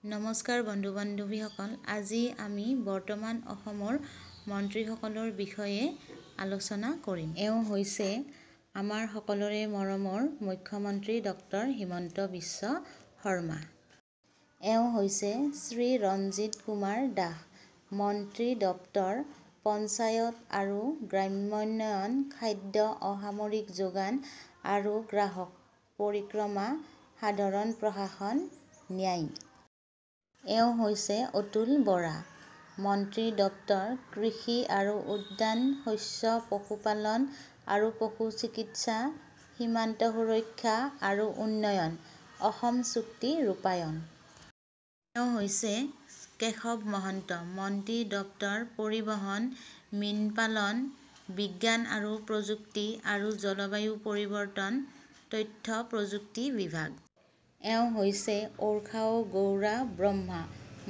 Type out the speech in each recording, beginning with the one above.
নমস্কাৰ বন্ধু বান্ধৱীসকল, আজি আমি বৰ্তমান অসমৰ মন্ত্ৰীসকলৰ বিষয়ে আলোচনা কৰিম। এওঁ হৈছে আমাৰ সকলোৰে মৰমৰ মুখ্যমন্ত্ৰী ডক্টৰ হিমন্ত বিশ্ব শৰ্মা। এওঁ হৈছে শ্ৰী ৰঞ্জিত কুমাৰ দাস, মন্ত্ৰী দপ্তৰ পঞ্চায়ত আৰু গ্ৰামোন্নয়ন, খাদ্য, অসামৰিক যোগান আৰু গ্ৰাহক পৰিক্ৰমা, সাধাৰণ প্ৰশাসন, ন্যায়। এওঁ হৈছে অতুল বৰা, মন্ত্ৰী দপ্তৰ কৃষি আৰু উদ্যান, শস্য, পশুপালন আৰু পশু চিকিৎসা, সীমান্ত সুৰক্ষা আৰু উন্নয়ন, অসম চুক্তি ৰূপায়ণ। এওঁ হৈছে কেশৱ মহন্ত, মন্ত্ৰী দপ্তৰ পৰিবহণ, মীন পালন, বিজ্ঞান আৰু প্ৰযুক্তি আৰু জলবায়ু পৰিৱৰ্তন, তথ্য প্ৰযুক্তি বিভাগ। এওঁ হৈছে ওৰখাও গৌৰা ব্ৰহ্মা,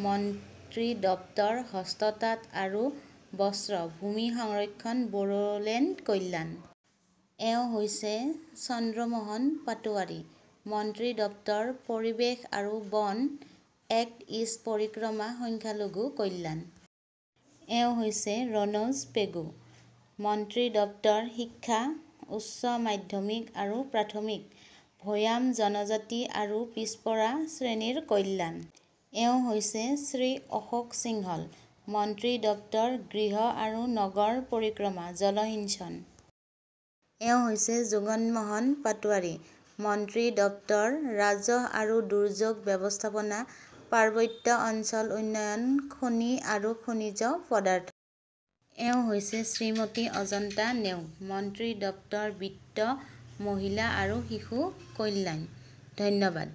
মন্ত্ৰী দপ্তৰ হস্ততাঁত আৰু বস্ত্ৰ, ভূমি সংৰক্ষণ, বড়োলেণ্ড কল্যাণ। এওঁ হৈছে চন্দ্ৰমোহন পাটোৱাৰী, মন্ত্ৰী দপ্তৰ পৰিৱেশ আৰু বন, এক্ট ইষ্ট পৰিক্ৰমা, সংখ্যালঘু কল্যাণ। এওঁ হৈছে ৰণোজ পেগু, মন্ত্ৰী দপ্তৰ শিক্ষা, উচ্চ মাধ্যমিক আৰু প্ৰাথমিক, ভৈয়াম জনজাতি আৰু পিছপৰা শ্ৰেণীৰ কল্যাণ। এওঁ হৈছে শ্ৰী অশোক সিংহল, মন্ত্ৰী দপ্তৰ গৃহ আৰু নগৰ পৰিক্ৰমা, জলসিঞ্চন। এওঁ হৈছে জগনমোহন পাটোৱাৰী, মন্ত্ৰী দপ্তৰ ৰাজহ আৰু দুৰ্যোগ ব্যৱস্থাপনা, পাৰ্বত্য অঞ্চল উন্নয়ন, খনি আৰু খনিজ পদাৰ্থ। এওঁ হৈছে শ্ৰীমতী অজন্তা নেওগ, মন্ত্ৰী দপ্তৰ বিত্ত, মহিলা আৰু শিশু কল্যাণ। ধন্যবাদ।